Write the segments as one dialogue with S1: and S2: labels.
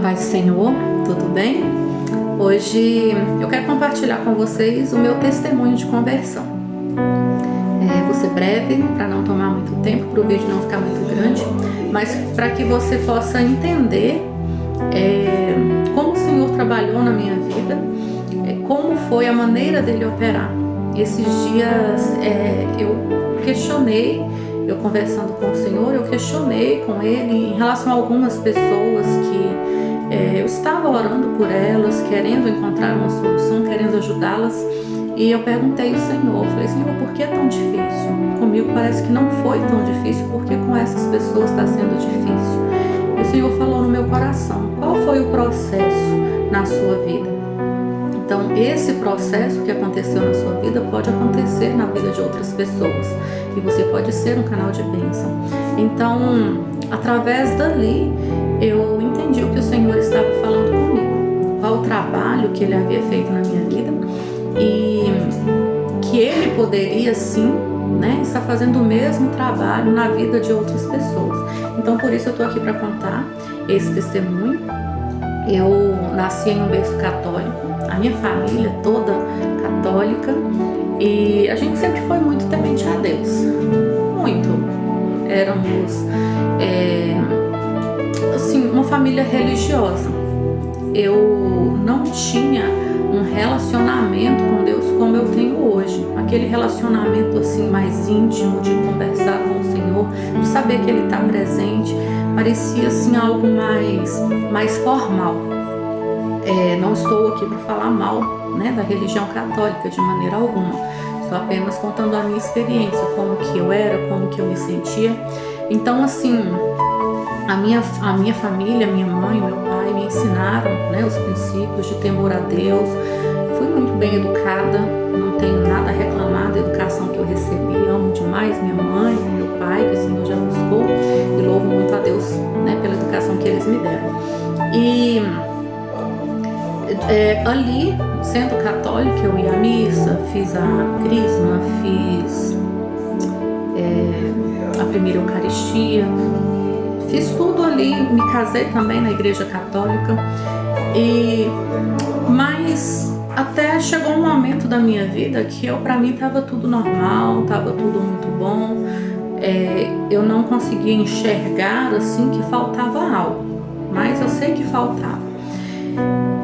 S1: Paz do Senhor, tudo bem? Hoje eu quero compartilhar com vocês o meu testemunho de conversão. Vou ser breve para não tomar muito tempo, para o vídeo não ficar muito grande, mas para que você possa entender como o Senhor trabalhou na minha vida, como foi a maneira dele operar. Esses dias eu questionei, eu conversando com o Senhor, eu questionei com Ele em relação a algumas pessoas que eu estava orando por elas, querendo encontrar uma solução, querendo ajudá-las, e eu perguntei ao Senhor, falei, Senhor, por que é tão difícil? Comigo parece que não foi tão difícil, porque com essas pessoas está sendo difícil. E o Senhor falou no meu coração, qual foi o processo na sua vida? Então, esse processo que aconteceu na sua vida pode acontecer na vida de outras pessoas. E você pode ser um canal de bênção. Então, através dali, eu entendi o que o Senhor estava falando comigo. Qual o trabalho que Ele havia feito na minha vida. E que Ele poderia, sim, estar fazendo o mesmo trabalho na vida de outras pessoas. Então, por isso eu estou aqui para contar esse testemunho. Eu nasci em um berço católico, a minha família toda católica, e a gente sempre foi muito temente a Deus, muito. Éramos, uma família religiosa. Eu não tinha um relacionamento com Deus como eu tenho hoje, aquele relacionamento assim mais íntimo de conversar com o Senhor, de saber que Ele está presente. Parecia assim algo mais formal. Não estou aqui para falar mal, da religião católica de maneira alguma. Estou apenas contando a minha experiência, como que eu era, como que eu me sentia. Então, assim, a minha família, minha mãe, meu pai me ensinaram, os princípios de temor a Deus. Fui muito bem educada, não tenho nada a reclamar da educação que eu recebi. Amo demais minha mãe, meu pai, que o Senhor já buscou, e louvo muito a Deus, pela educação que eles me deram. E ali, sendo católica, eu ia à missa, fiz a crisma, fiz a primeira Eucaristia, fiz tudo ali, me casei também na igreja católica, mas até chegou um momento da minha vida que para mim estava tudo normal, estava tudo muito bom, eu não conseguia enxergar assim que faltava algo, mas eu sei que faltava.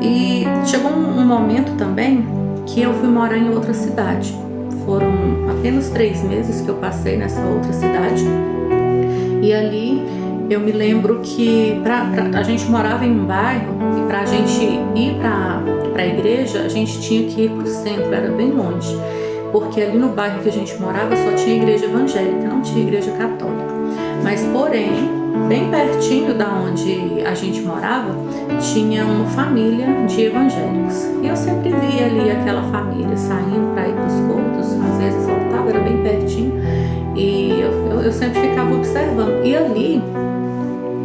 S1: E chegou um momento também que eu fui morar em outra cidade. Foram apenas 3 meses que eu passei nessa outra cidade. E ali eu me lembro que a gente morava em um bairro e para a gente ir para a igreja, a gente tinha que ir para o centro, era bem longe. Porque ali no bairro que a gente morava só tinha igreja evangélica, não tinha igreja católica. Mas porém, bem pertinho da onde a gente morava, tinha uma família de evangélicos. E eu sempre via ali aquela família saindo para ir para os cultos, às vezes voltava, era bem pertinho, e eu sempre ficava observando. E ali,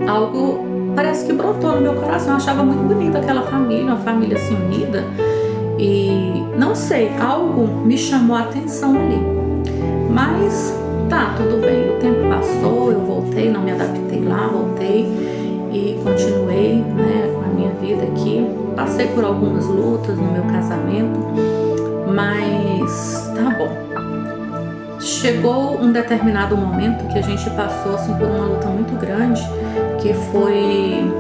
S1: algo parece que brotou no meu coração. Eu achava muito bonita aquela família, uma família assim unida. E não sei, algo me chamou a atenção ali. Mas tá, tudo bem, o tempo passou, eu voltei, não me adaptei lá, voltei e continuei, com a minha vida aqui. Passei por algumas lutas no meu casamento, mas tá bom. Chegou um determinado momento que a gente passou assim, por uma luta muito grande, que foi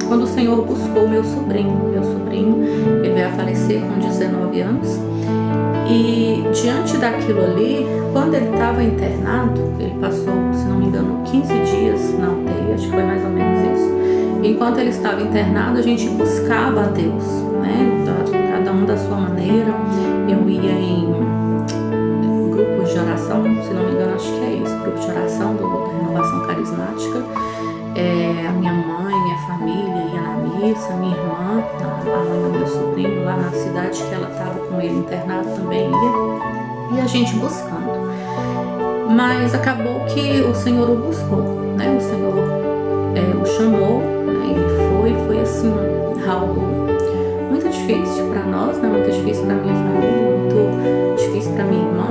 S1: quando o Senhor buscou meu sobrinho. Meu sobrinho, ele veio a falecer com 19 anos. E diante daquilo ali, quando ele estava internado, ele passou, se não me engano, 15 dias na UTI, acho que foi mais ou menos isso. Enquanto ele estava internado, a gente buscava a Deus, cada um da sua maneira. Eu ia em grupos de oração, se não me engano, acho que é isso, grupo de oração da Renovação Carismática. A minha mãe, minha família ia na missa, minha irmã, a mãe do meu sobrinho, lá na cidade que ela estava com ele internado, também ia, e a gente buscando. Mas acabou que o Senhor o buscou, o Senhor o chamou, e foi assim, algo muito difícil para nós, muito difícil para minha família, muito difícil para minha irmã.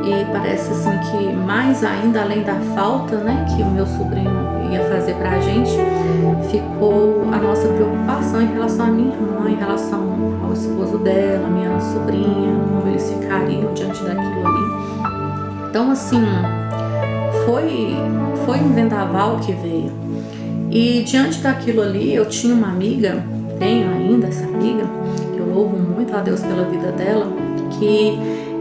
S1: E parece assim que mais ainda, além da falta, que o meu sobrinho ia fazer pra gente, ficou a nossa preocupação em relação à minha irmã, em relação ao esposo dela, minha sobrinha, como eles ficariam diante daquilo ali. Então, assim, foi um vendaval que veio. E diante daquilo ali, eu tinha uma amiga, tenho ainda essa amiga, que eu louvo muito a Deus pela vida dela, que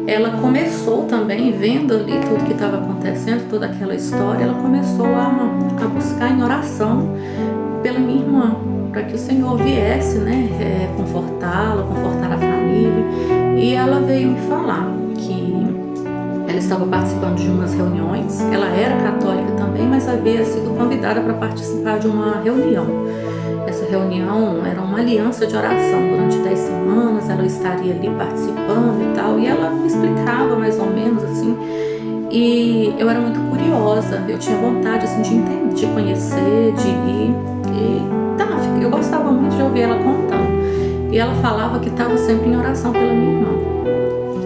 S1: ela começou também, vendo ali tudo que estava acontecendo, toda aquela história, ela começou a buscar em oração pela minha irmã, para que o Senhor viesse, né, confortá-la, confortar a família. E ela veio me falar que ela estava participando de umas reuniões, ela era católica também, mas havia sido convidada para participar de uma reunião. Essa reunião era uma aliança de oração. Durante 10 semanas ela estaria ali participando e tal, e ela me explicava mais ou menos assim, e eu era muito curiosa, eu tinha vontade assim, de entender, de conhecer, de ir, eu gostava muito de ouvir ela contando. E ela falava que estava sempre em oração pela minha irmã,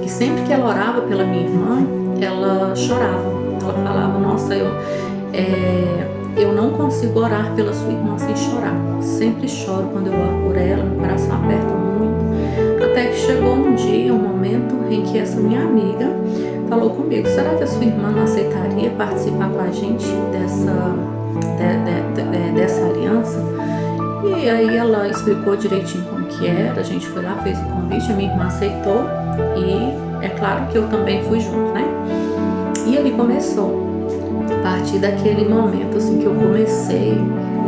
S1: que sempre que ela orava pela minha irmã, ela chorava. Ela falava, nossa, eu não consigo orar pela sua irmã sem chorar. Sempre choro quando eu oro por ela, meu coração aperta muito. Até que chegou um dia, um momento em que essa minha amiga falou comigo, será que a sua irmã não aceitaria participar com a gente dessa aliança? E aí ela explicou direitinho como que era, a gente foi lá, fez o convite, a minha irmã aceitou e é claro que eu também fui junto, né? E ali começou. A partir daquele momento assim que eu comecei,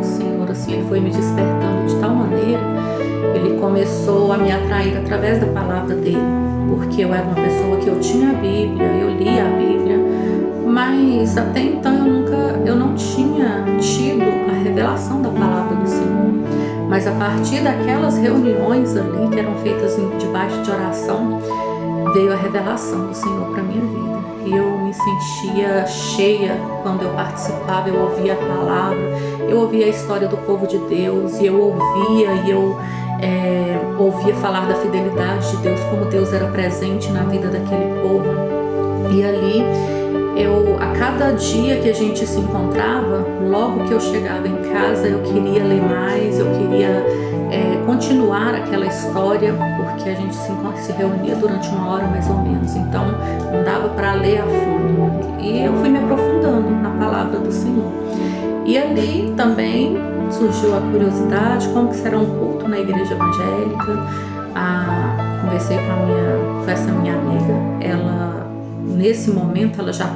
S1: o Senhor assim, ele foi me despertando de tal maneira, ele começou a me atrair através da palavra dele, porque eu era uma pessoa que eu tinha a Bíblia, eu lia a Bíblia, mas até então eu não tinha tido a revelação da palavra do Senhor. Mas a partir daquelas reuniões ali que eram feitas debaixo de oração, veio a revelação do Senhor para minha vida. E eu me sentia cheia quando eu participava, eu ouvia a palavra, eu ouvia a história do povo de Deus, e eu ouvia falar da fidelidade de Deus, como Deus era presente na vida daquele povo. E ali, a cada dia que a gente se encontrava, logo que eu chegava em casa, eu queria ler mais, eu queria continuar aquela história, porque a gente se reunia durante 1 hora mais ou menos, então não dava para ler a fundo. E eu fui me aprofundando na palavra do Senhor. E ali também surgiu a curiosidade, como que será um culto na igreja evangélica. Conversei com essa minha amiga, ela nesse momento ela já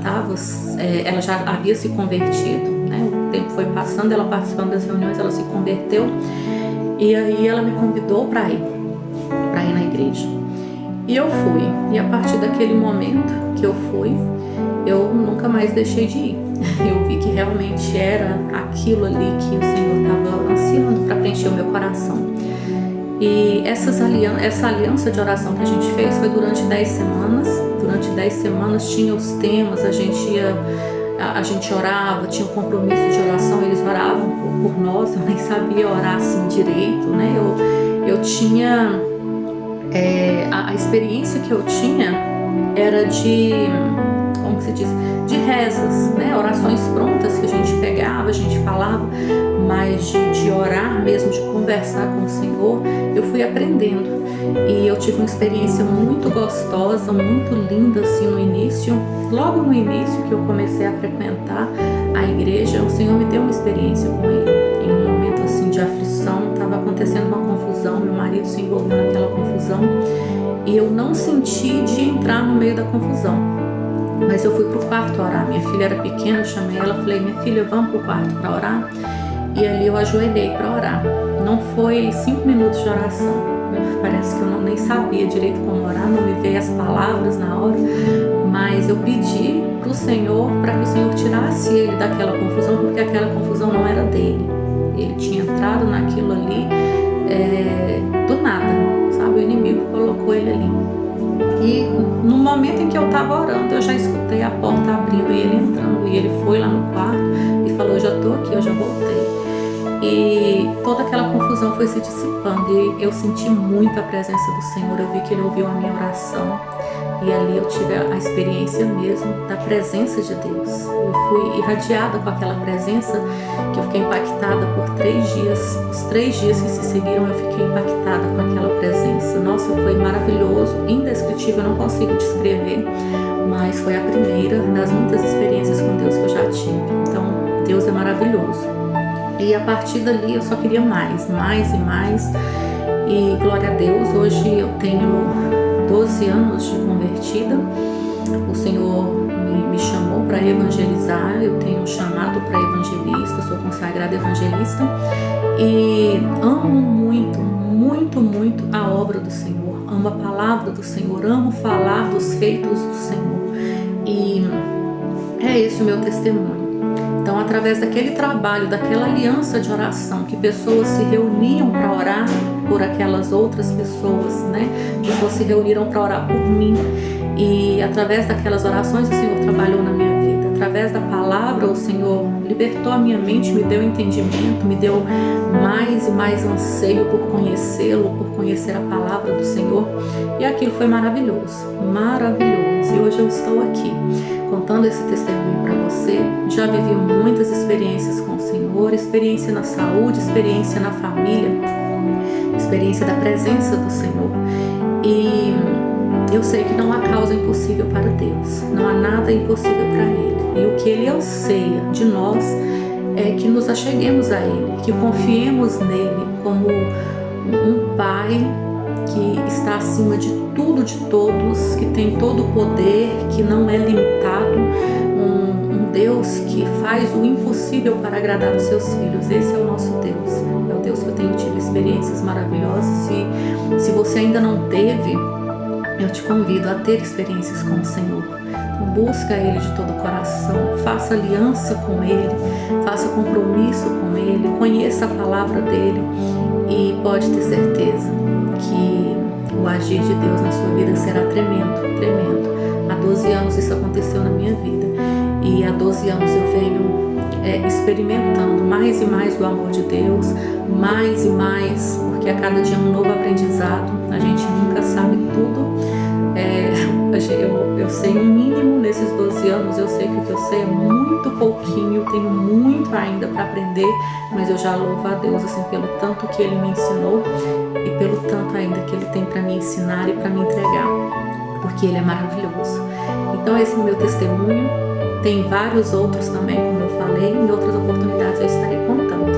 S1: havia se convertido, né? O tempo foi passando, ela participando das reuniões, ela se converteu, e aí ela me convidou para ir na igreja. E eu fui, e a partir daquele momento que eu fui, eu nunca mais deixei de ir. Eu vi que realmente era aquilo ali que o Senhor estava ansiando para preencher o meu coração. E essa aliança de oração que a gente fez foi durante 10 semanas. Durante 10 semanas tinha os temas, a gente orava, tinha um compromisso de oração, eles oravam por nós, eu nem sabia orar assim direito, né? Eu tinha, a experiência que eu tinha era como se diz, de rezas, né? Orações prontas que a gente pegava, a gente falava, mas de orar mesmo, de conversar com o Senhor, eu fui aprendendo. E eu tive uma experiência muito gostosa, muito linda assim no início. Logo no início que eu comecei a frequentar a igreja, o Senhor me deu uma experiência com Ele. Em um momento assim de aflição, estava acontecendo uma confusão, meu marido se envolveu naquela confusão e eu não senti de entrar no meio da confusão. Mas eu fui pro quarto orar, minha filha era pequena, eu chamei ela, falei, minha filha, vamos pro quarto para orar? E ali eu ajoelhei para orar. Não foi 5 minutos de oração, parece que eu nem sabia direito como orar, não me veio as palavras na hora, mas eu pedi pro Senhor para que o Senhor tirasse ele daquela confusão, porque aquela confusão não era dele. Ele tinha entrado naquilo ali do nada, sabe? O inimigo colocou ele ali. E no momento em que eu estava orando, eu já escutei a porta abrindo e ele entrando. E ele foi lá no quarto e falou, eu já estou aqui, eu já voltei. e toda aquela confusão foi se dissipando e eu senti muito a presença do Senhor. Eu vi que Ele ouviu a minha oração e ali eu tive a experiência mesmo da presença de Deus. Eu fui irradiada com aquela presença, que eu fiquei impactada por 3 dias. Os 3 dias que se seguiram eu fiquei impactada com aquela presença. Nossa, foi maravilhoso, indescritível, eu não consigo descrever, mas foi a primeira das muitas experiências com Deus que eu já tive. Então Deus é maravilhoso. E a partir dali eu só queria mais e mais. E glória a Deus, hoje eu tenho 12 anos de convertida. O Senhor me chamou para evangelizar. Eu tenho um chamado para evangelista, sou consagrada evangelista. E amo muito a obra do Senhor. Amo a palavra do Senhor, amo falar dos feitos do Senhor. E é esse o meu testemunho. Então, através daquele trabalho, daquela aliança de oração, que pessoas se reuniam para orar por aquelas outras pessoas, né? Pessoas se reuniram para orar por mim. E através daquelas orações o Senhor trabalhou na minha vida. Através da palavra o Senhor libertou a minha mente, me deu entendimento, me deu mais e mais anseio por conhecê-lo, por conhecer a palavra do Senhor. E aquilo foi maravilhoso. E hoje eu estou aqui contando esse testemunho para você. Já vivi muitas experiências com o Senhor, experiência na saúde, experiência na família, experiência da presença do Senhor. E eu sei que não há causa impossível para Deus, não há nada impossível para Ele. E o que Ele anseia de nós é que nos acheguemos a Ele, que confiemos nele como um Pai que está acima de tudo, de todos, que tem todo o poder, que não é limitado, um Deus que faz o impossível para agradar os seus filhos. Esse é o nosso Deus, é o Deus que eu tenho tido experiências maravilhosas. E se você ainda não teve, eu te convido a ter experiências com o Senhor. Então, busca Ele de todo o coração, faça aliança com Ele, faça compromisso com Ele, conheça a palavra dEle e pode ter certeza que o agir de Deus na sua vida será tremendo. Há 12 anos isso aconteceu na minha vida e há 12 anos eu venho experimentando mais e mais do amor de Deus, mais e mais, porque a cada dia é um novo aprendizado. A gente nunca sabe tudo. Eu sei o mínimo nesses 12 anos, eu sei que o que eu sei é muito pouquinho, tenho muito ainda para aprender, mas eu já louvo a Deus assim, pelo tanto que Ele me ensinou e pelo tanto ainda que Ele tem para me ensinar e para me entregar, porque Ele é maravilhoso. Então esse é o meu testemunho, tem vários outros também, como eu falei, em outras oportunidades eu estarei contando,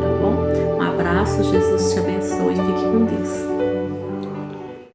S1: tá bom? Um abraço, Jesus te abençoe e fique com Deus.